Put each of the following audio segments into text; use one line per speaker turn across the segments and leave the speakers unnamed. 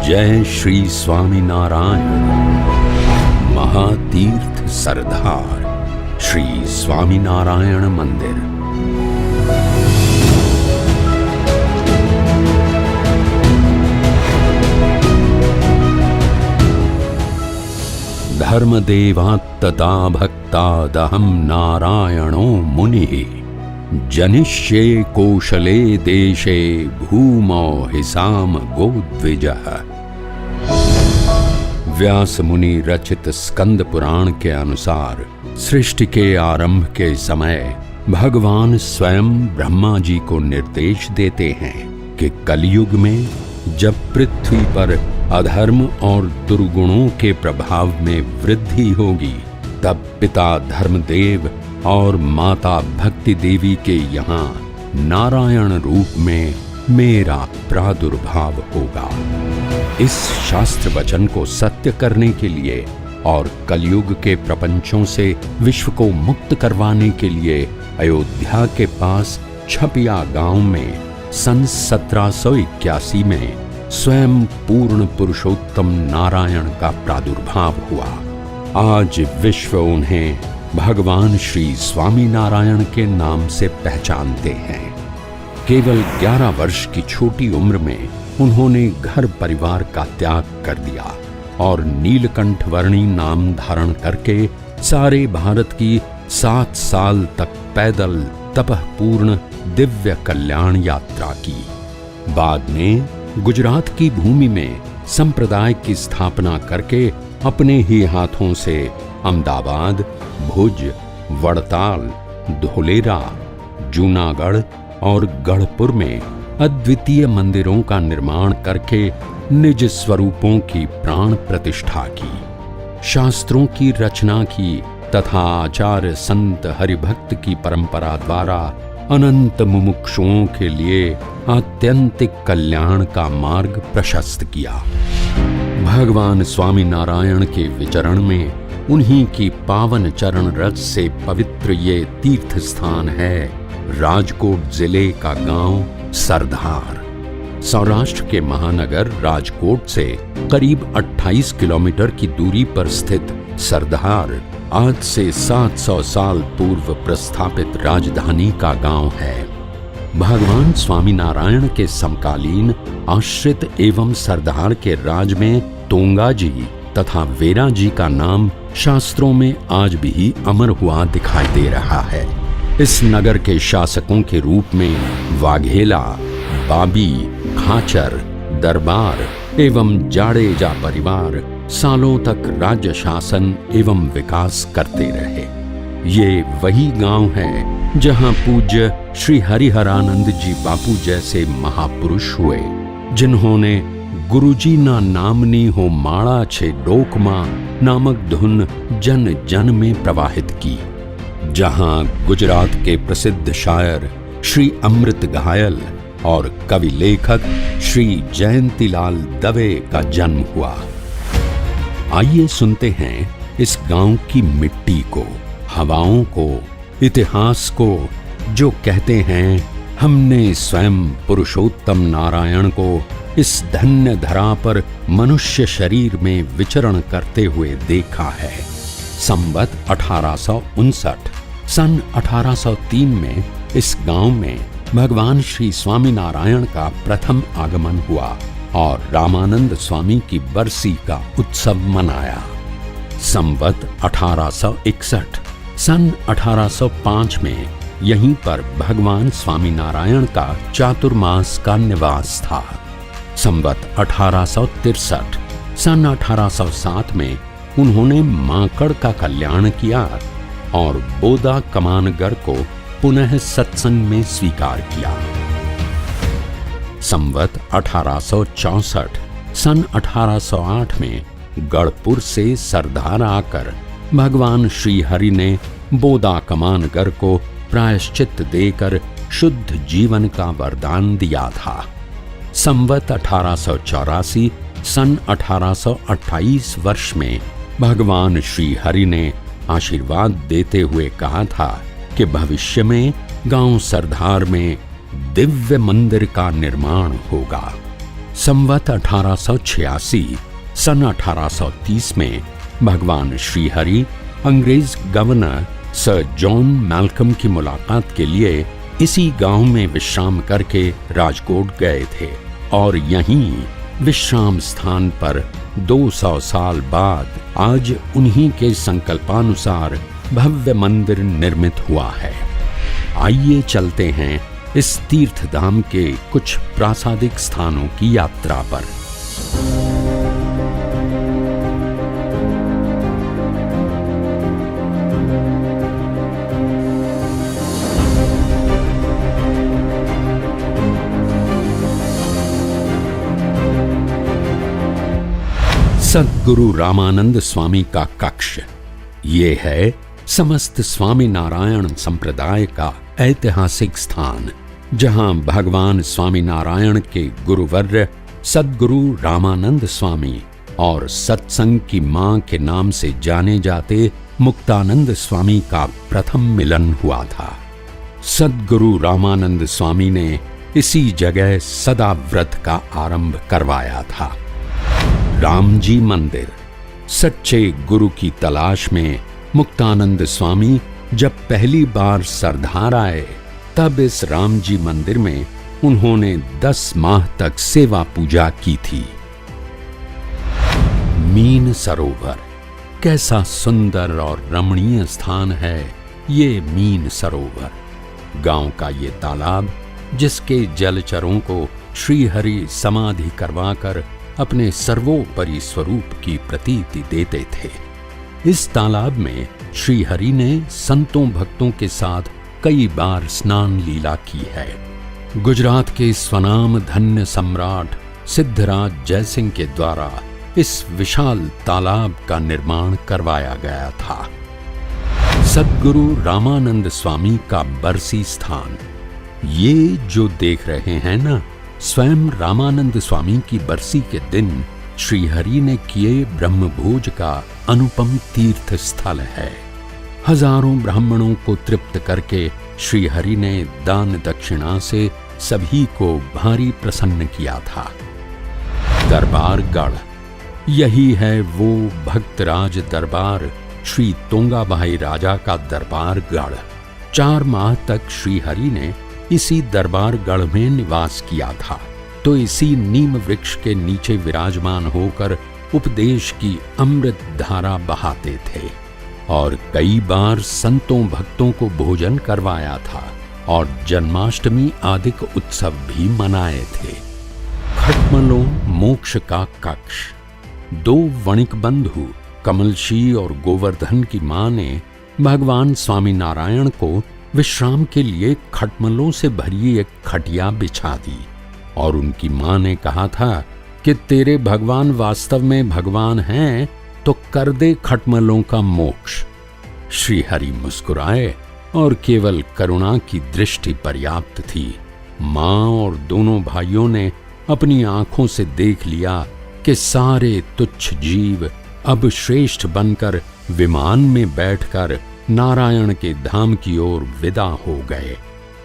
जय श्री स्वामी नारायण। महातीर्थ सरदार श्री स्वामी नारायण मंदिर। धर्मदेवात्तता भक्तादहं नारायणो मुनिः जनिष्ये कौशले देशे भूमौ हिसाम गोद्विजः। व्यास मुनि रचित स्कंद पुराण के अनुसार सृष्टि के आरंभ के समय भगवान स्वयं ब्रह्मा जी को निर्देश देते हैं कि कलयुग में जब पृथ्वी पर अधर्म और दुर्गुणों के प्रभाव में वृद्धि होगी, तब पिता धर्मदेव और माता भक्ति देवी के यहाँ नारायण रूप में मेरा प्रादुर्भाव होगा। इस शास्त्र वचन को सत्य करने के लिए और कलयुग के प्रपंचों से विश्व को मुक्त करवाने के लिए अयोध्या के पास छपिया गांव में सन 1781 में स्वयं पूर्ण पुरुषोत्तम नारायण का प्रादुर्भाव हुआ। आज विश्व उन्हें भगवान श्री स्वामी नारायण के नाम से पहचानते हैं। केवल 11 वर्ष की छोटी उम्र में उन्होंने घर परिवार का त्याग कर दिया और नीलकंठ वर्णी नाम धारण करके सारे भारत की 7 साल तक पैदल तपःपूर्ण दिव्य कल्याण यात्रा की। बाद में गुजरात की भूमि में संप्रदाय की स्थापना करके अपने ही हाथों से अहमदाबाद, भुज, वड़ताल, धोलेरा, जूनागढ़ और गढ़पुर में अद्वितीय मंदिरों का निर्माण करके निज स्वरूपों की प्राण प्रतिष्ठा की, शास्त्रों की रचना की तथा आचार्य संत हरिभक्त की परंपरा द्वारा अनंत मुमुक्षुओं के लिए आत्यंतिक कल्याण का मार्ग प्रशस्त किया। भगवान स्वामी नारायण के विचरण में उन्हीं की पावन चरण रज से पवित्र ये तीर्थ स्थान है राजकोट जिले का गांव सरदार। सौराष्ट्र के महानगर राजकोट से करीब 28 किलोमीटर की दूरी पर स्थित सरदार आज से 700 साल पूर्व प्रस्थापित राजधानी का गांव है। भगवान स्वामी नारायण के समकालीन आश्रित एवं सरदार के राज में तोंगा जी तथा वेरा जी का नाम शास्त्रों में आज भी अमर हुआ दिखाई दे रहा है। इस नगर के शासकों के रूप में वाघेला, बाबी, खाचर, दरबार एवं जाडेजा परिवार सालों तक राज्य शासन एवं विकास करते रहे। ये वही गांव है जहां पूज्य श्री हरिहरानंद जी बापू जैसे महापुरुष हुए, जिन्होंने गुरुजी ना नामनी हो माड़ा छे डोकमा नामक धुन जन जन में प्रवाहित की, जहां गुजरात के प्रसिद्ध शायर श्री अमृत घायल और कवि लेखक श्री जयंतीलाल दवे का जन्म हुआ। आइए सुनते हैं इस गांव की मिट्टी को, हवाओं को, इतिहास को, जो कहते हैं हमने स्वयं पुरुषोत्तम नारायण को इस धन्य धरा पर मनुष्य शरीर में विचरण करते हुए देखा है। संवत 1859 सन 1803 में इस गांव में भगवान श्री स्वामी नारायण का प्रथम आगमन हुआ और रामानंद स्वामी की बरसी का उत्सव मनाया। संवत 1861 सन 1805 में यहीं पर भगवान स्वामी नारायण का चातुर्मास का निवास था। संवत 1863 सन 1807 में उन्होंने माकड़ का कल्याण किया और बोदा कमानगर को पुनः सत्संग में स्वीकार किया। संवत 1864 सन 1808 में गढ़पुर से सरदार आकर भगवान श्री हरि ने बोदा कमानगर को प्रायश्चित देकर शुद्ध जीवन का वरदान दिया था। संवत 1884 सन 1828 वर्ष में भगवान श्री हरि ने आशीर्वाद देते हुए कहा था कि भविष्य में गांव सरदार में दिव्य मंदिर का निर्माण होगा। संवत 1886 सन 1830 में भगवान श्रीहरि अंग्रेज गवर्नर सर जॉन मैल्कम की मुलाकात के लिए इसी गांव में विश्राम करके राजकोट गए थे और यहीं विश्राम स्थान पर 200 साल बाद आज उन्हीं के संकल्पानुसार भव्य मंदिर निर्मित हुआ है। आइए चलते हैं इस तीर्थधाम के कुछ प्रासादिक स्थानों की यात्रा पर। सद्गुरु रामानंद स्वामी का कक्ष ये है समस्त स्वामी नारायण संप्रदाय का ऐतिहासिक स्थान, जहां भगवान स्वामी नारायण के गुरुवर्य सद्गुरु रामानंद स्वामी और सत्संग की मां के नाम से जाने जाते मुक्तानंद स्वामी का प्रथम मिलन हुआ था। सद्गुरु रामानंद स्वामी ने इसी जगह सदा व्रत का आरंभ करवाया था। राम जी मंदिर। सच्चे गुरु की तलाश में मुक्तानंद स्वामी जब पहली बार सरदार आए, तब इस राम जी मंदिर में उन्होंने 10 माह तक सेवा पूजा की थी। मीन सरोवर। कैसा सुंदर और रमणीय स्थान है ये मीन सरोवर। गांव का ये तालाब, जिसके जलचरों को श्रीहरि समाधि करवाकर अपने सर्वोपरि स्वरूप की प्रतीति देते थे। इस तालाब में श्रीहरि ने संतों भक्तों के साथ कई बार स्नान लीला की है। गुजरात के स्वनाम धन्य सम्राट सिद्धराज जयसिंह के द्वारा इस विशाल तालाब का निर्माण करवाया गया था। सद्गुरु रामानंद स्वामी का बरसी स्थान। ये जो देख रहे हैं ना, स्वयं रामानंद स्वामी की बरसी के दिन श्रीहरि ने किए ब्रह्मभोज का अनुपम तीर्थ स्थल है। हजारों ब्राह्मणों को तृप्त करके श्रीहरि ने दान दक्षिणा से सभी को भारी प्रसन्न किया था। दरबारगढ़। यही है वो भक्तराज दरबार श्री तोंगाभाई राजा का दरबारगढ़। 4 माह तक श्रीहरि ने इसी दरबारगढ़ में निवास किया था, तो इसी नीम वृक्ष के नीचे विराजमान होकर उपदेश की अमृत धारा बहाते थे और कई बार संतों भक्तों को भोजन करवाया था और जन्माष्टमी आदि उत्सव भी मनाए थे। खटमलों मोक्ष का कक्ष। 2 वणिक बंधु कमलशी और गोवर्धन की मां ने भगवान स्वामी नारायण को विश्राम के लिए खटमलों से भरी एक खटिया बिछा दी और उनकी मां ने कहा था कि तेरे भगवान वास्तव में भगवान हैं तो कर दे खटमलों का मोक्ष। श्रीहरि मुस्कुराए और केवल करुणा की दृष्टि पर्याप्त थी। मां और दोनों भाइयों ने अपनी आंखों से देख लिया कि सारे तुच्छ जीव अब श्रेष्ठ बनकर विमान में बैठकर नारायण के धाम की ओर विदा हो गए।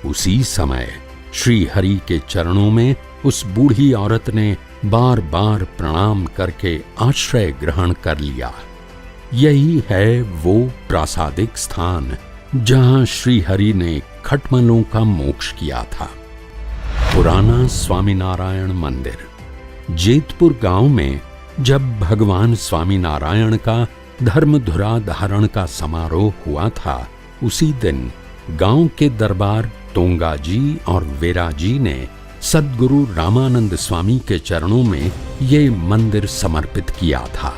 उसी समय श्रीहरि के चरणों में उस बूढ़ी औरत ने बार बार प्रणाम करके आश्रय ग्रहण कर लिया। यही है वो प्रासादिक स्थान जहां श्रीहरि ने खटमलों का मोक्ष किया था। पुराना स्वामीनारायण मंदिर। जेतपुर गांव में जब भगवान स्वामीनारायण का धर्मधुरा धारण का समारोह हुआ था, उसी दिन गांव के दरबार तोंगा जी और वेरा जी ने सद्गुरु रामानंद स्वामी के चरणों में ये मंदिर समर्पित किया था।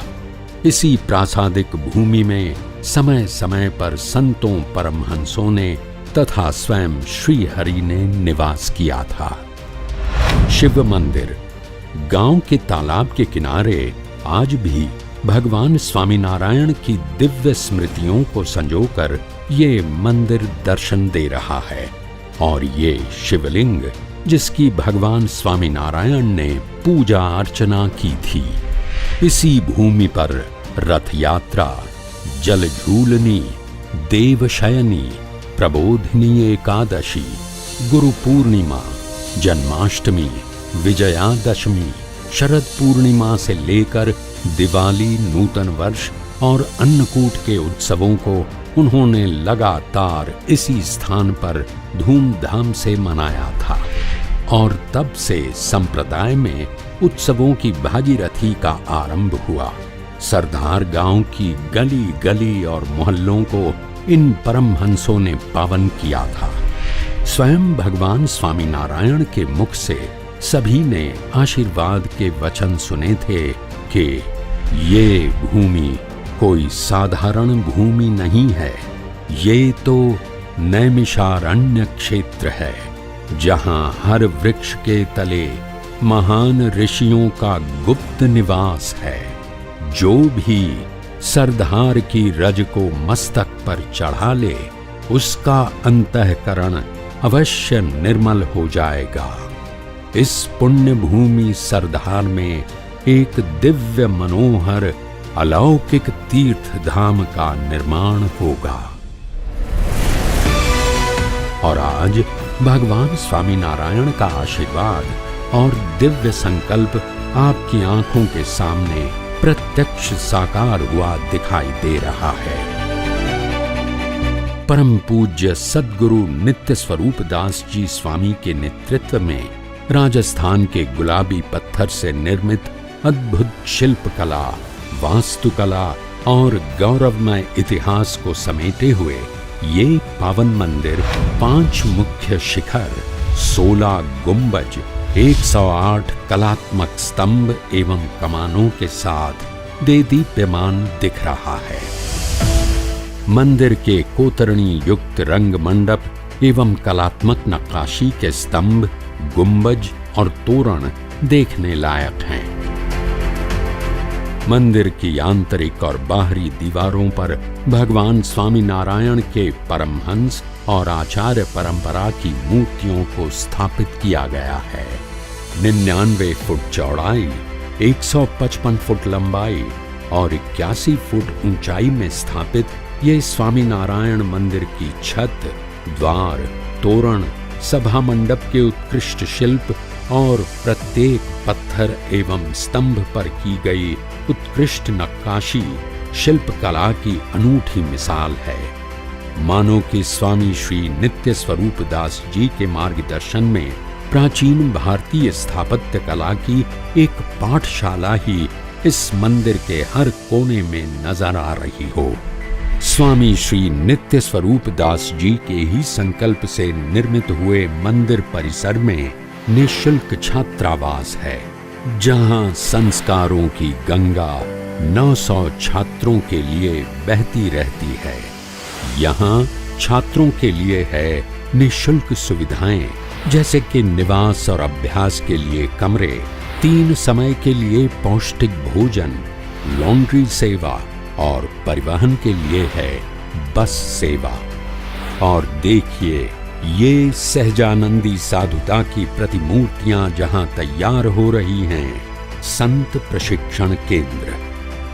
इसी प्रासादिक भूमि में समय समय पर संतों परमहंसों ने तथा स्वयं श्रीहरि ने निवास किया था। शिव मंदिर। गांव के तालाब के किनारे आज भी भगवान स्वामीनारायण की दिव्य स्मृतियों को संजोकर ये मंदिर दर्शन दे रहा है और ये शिवलिंग जिसकी भगवान स्वामीनारायण ने पूजा अर्चना की थी। इसी भूमि पर रथ यात्रा, जल झूलनी, देवशयनी, प्रबोधिनी एकादशी, गुरु पूर्णिमा, जन्माष्टमी, विजयादशमी, शरद पूर्णिमा से लेकर दिवाली, नूतन वर्ष और अन्नकूट के उत्सवों को उन्होंने लगातार इसी स्थान पर धूमधाम से मनाया था और तब से संप्रदाय में उत्सवों की भागीरथी का आरंभ हुआ। सरदार गांव की गली गली और मोहल्लों को इन परमहंसों ने पावन किया था। स्वयं भगवान स्वामीनारायण के मुख से सभी ने आशीर्वाद के वचन सुने थे कि ये भूमि कोई साधारण भूमि नहीं है, ये तो नैमिषारण्य क्षेत्र है, जहां हर वृक्ष के तले महान ऋषियों का गुप्त निवास है। जो भी सरदार की रज को मस्तक पर चढ़ा ले, उसका अंतःकरण अवश्य निर्मल हो जाएगा। इस पुण्य भूमि सरदार में एक दिव्य मनोहर अलौकिक तीर्थ धाम का निर्माण होगा। और आज भगवान स्वामीनारायण का आशीर्वाद और दिव्य संकल्प आपकी आंखों के सामने प्रत्यक्ष साकार हुआ दिखाई दे रहा है। परम पूज्य सद्गुरु नित्य स्वरूप दास जी स्वामी के नेतृत्व में राजस्थान के गुलाबी पत्थर से निर्मित अद्भुत शिल्पकला, वास्तुकला और गौरवमय इतिहास को समेटे हुए ये पावन मंदिर 5 मुख्य शिखर, 16 गुंबज, 108 कलात्मक स्तंभ एवं कमानों के साथ देदीप्यमान दिख रहा है। मंदिर के कोतरणी युक्त रंग मंडप एवं कलात्मक नक्काशी के स्तंभ, गुंबज और तोरण देखने लायक हैं। मंदिर की आंतरिक और बाहरी दीवारों पर भगवान स्वामीनारायण के परमहंस और आचार्य परंपरा की मूर्तियों को स्थापित किया गया है। 99 फुट चौड़ाई, 155 फुट लंबाई और 81 फुट ऊंचाई में स्थापित ये स्वामीनारायण मंदिर की छत, द्वार, तोरण, सभा मंडप के उत्कृष्ट शिल्प और प्रत्येक पत्थर एवं स्तंभ पर की गई उत्कृष्ट नक्काशी शिल्पकला की अनूठी मिसाल है। मानो कि स्वामी श्री नित्य स्वरूप दास जी के मार्गदर्शन में प्राचीन भारतीय स्थापत्य कला की एक पाठशाला ही इस मंदिर के हर कोने में नजर आ रही हो। स्वामी श्री नित्य स्वरूप दास जी के ही संकल्प से निर्मित हुए मंदिर परिसर में निःशुल्क छात्रावास है, जहां संस्कारों की गंगा 900 छात्रों के लिए बहती रहती है। यहाँ छात्रों के लिए है निःशुल्क सुविधाएं, जैसे कि निवास और अभ्यास के लिए कमरे, 3 समय के लिए पौष्टिक भोजन, लॉन्ड्री सेवा और परिवहन के लिए है बस सेवा। और देखिए, ये सहजानंदी साधुता की प्रतिमूर्तियां जहां तैयार हो रही हैं, संत प्रशिक्षण केंद्र।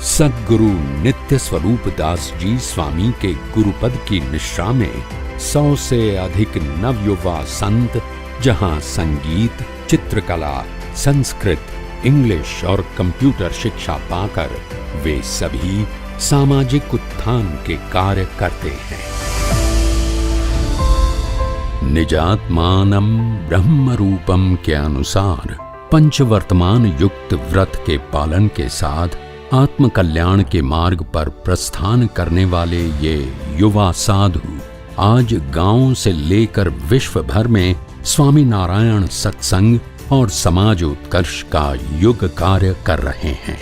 सद्गुरु नित्य स्वरूप दास जी स्वामी के गुरुपद की निश्रा में 100 से अधिक नवयुवा संत जहां संगीत, चित्रकला, संस्कृत, इंग्लिश और कंप्यूटर शिक्षा पाकर वे सभी सामाजिक उत्थान के कार्य करते हैं। निजात्मानं ब्रह्म रूपम के अनुसार पंचवर्तमान युक्त व्रत के पालन के साथ आत्म कल्याण के मार्ग पर प्रस्थान करने वाले ये युवा साधु आज गांव से लेकर विश्व भर में स्वामीनारायण सत्संग और समाज उत्कर्ष का युग कार्य कर रहे हैं।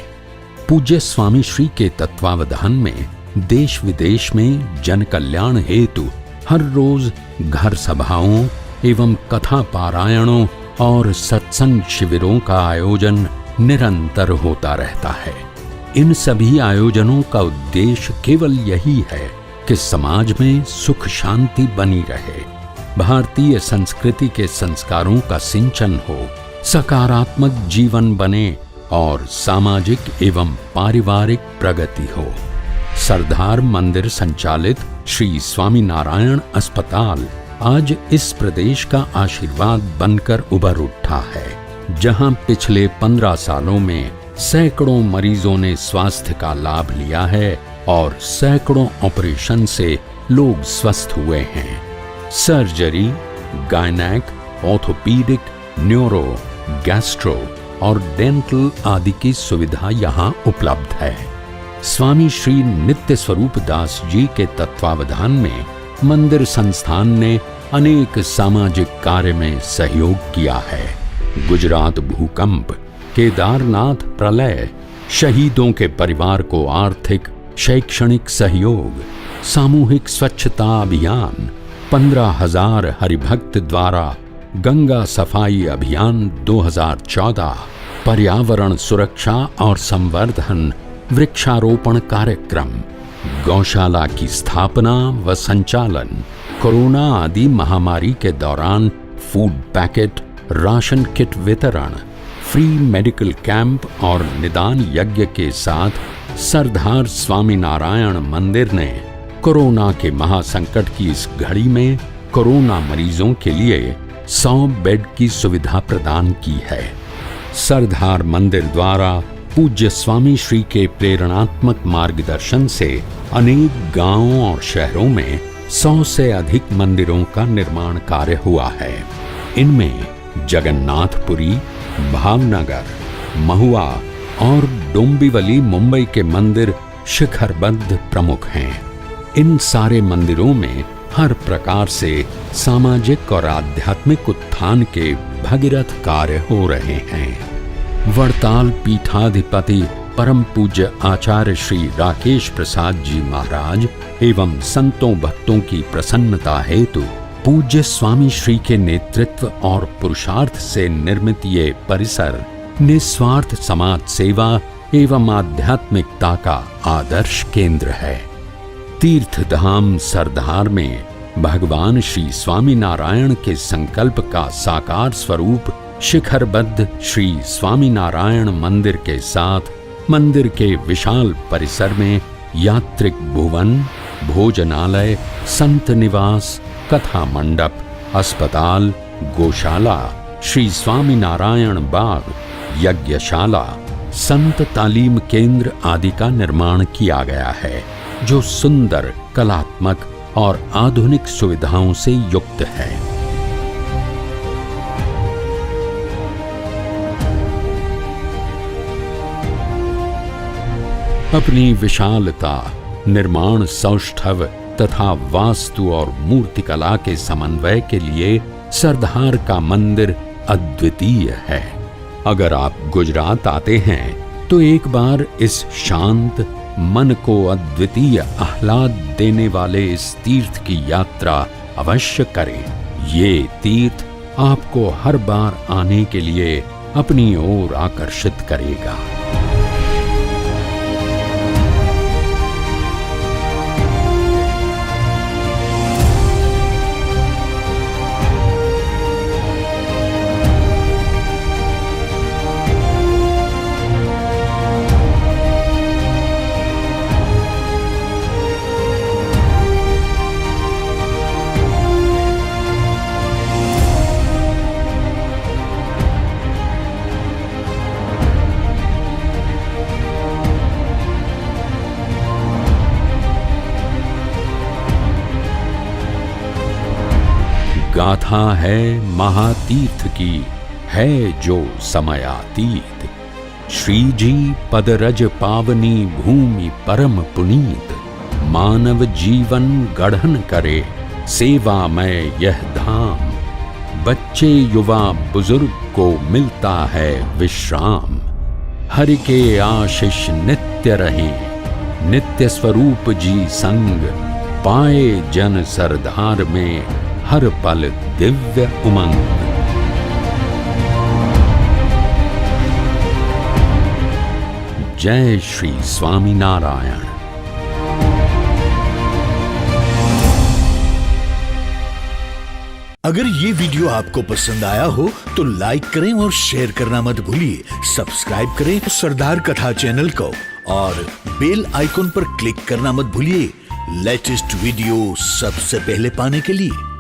पूज्य स्वामी श्री के तत्वावधान में देश विदेश में जन कल्याण हेतु हर रोज घर सभाओं एवं कथा पारायणों और सत्संग शिविरों का आयोजन निरंतर होता रहता है। इन सभी आयोजनों का उद्देश्य केवल यही है कि समाज में सुख शांति बनी रहे, भारतीय संस्कृति के संस्कारों का सिंचन हो, सकारात्मक जीवन बने और सामाजिक एवं पारिवारिक प्रगति हो। सरदार मंदिर संचालित श्री स्वामीनारायण अस्पताल आज इस प्रदेश का आशीर्वाद बनकर उभर उठा है। जहां पिछले 15 सालों में सैकड़ों मरीजों ने स्वास्थ्य का लाभ लिया है और सैकड़ों ऑपरेशन से लोग स्वस्थ हुए हैं। Surgery, gynaec, orthopaedic, neuro, gastro और डेंटल आदि की सुविधा यहाँ उपलब्ध है। स्वामी श्री नित्य स्वरूप दास जी के तत्वावधान में मंदिर संस्थान ने अनेक सामाजिक कार्य में सहयोग किया है। गुजरात भूकंप, केदारनाथ प्रलय, शहीदों के परिवार को आर्थिक शैक्षणिक सहयोग, सामूहिक स्वच्छता अभियान, 15,000 हरिभक्त द्वारा गंगा सफाई अभियान 2014, पर्यावरण सुरक्षा और संवर्धन वृक्षारोपण कार्यक्रम, गौशाला की स्थापना व संचालन, कोरोना आदि महामारी के दौरान फूड पैकेट, राशन किट वितरण, फ्री मेडिकल कैंप और निदान यज्ञ के साथ सरदार स्वामीनारायण मंदिर ने कोरोना के महासंकट की इस घड़ी में कोरोना मरीजों के लिए 100 बेड की सुविधा प्रदान की है। सरदार मंदिर द्वारा पूज्य स्वामी श्री के प्रेरणात्मक मार्गदर्शन से अनेक गांवों और शहरों में 100 से अधिक मंदिरों का निर्माण कार्य हुआ है। इनमें जगन्नाथपुरी, भावनगर, महुआ और डोंबिवली मुंबई के मंदिर शिखरबद्ध प्रमुख हैं। इन सारे मंदिरों में हर प्रकार से सामाजिक और आध्यात्मिक उत्थान के भगीरथ कार्य हो रहे हैं। वड़ताल पीठाधिपति परम पूज्य आचार्य श्री राकेश प्रसाद जी महाराज एवं संतों भक्तों की प्रसन्नता हेतु पूज्य स्वामी श्री के नेतृत्व और पुरुषार्थ से निर्मित ये परिसर निस्वार्थ समाज सेवा एवं आध्यात्मिकता का आदर्श केंद्र है। तीर्थधाम सरदार में भगवान श्री स्वामीनारायण के संकल्प का साकार स्वरूप शिखरबद्ध श्री स्वामीनारायण मंदिर के साथ मंदिर के विशाल परिसर में यात्रिक भुवन, भोजनालय, संत निवास, कथा मंडप, अस्पताल, गौशाला, श्री स्वामीनारायण बाग, यज्ञशाला, संत तालीम केंद्र आदि का निर्माण किया गया है, जो सुंदर, कलात्मक और आधुनिक सुविधाओं से युक्त है। अपनी विशालता, निर्माण सौष्ठव तथा वास्तु और मूर्तिकला के समन्वय के लिए सरदार का मंदिर अद्वितीय है। अगर आप गुजरात आते हैं तो एक बार इस शांत, मन को अद्वितीय आह्लाद देने वाले इस तीर्थ की यात्रा अवश्य करें। ये तीर्थ आपको हर बार आने के लिए अपनी ओर आकर्षित करेगा। गाथा है महातीर्थ की, है जो समयातीत। श्री जी पदरज पावनी भूमि परम पुनीत। मानव जीवन गढ़न करे, सेवामय यह धाम। बच्चे युवा बुजुर्ग को मिलता है विश्राम। हरि के आशीष नित्य रहें, नित्य स्वरूप जी संग। पाए जन सरदार में हर पल दिव्य उमंग। जय श्री स्वामीनारायण।
अगर ये वीडियो आपको पसंद आया हो तो लाइक करें और शेयर करना मत भूलिए। सब्सक्राइब करें सरदार कथा चैनल को और बेल आइकॉन पर क्लिक करना मत भूलिए लेटेस्ट वीडियो सबसे पहले पाने के लिए।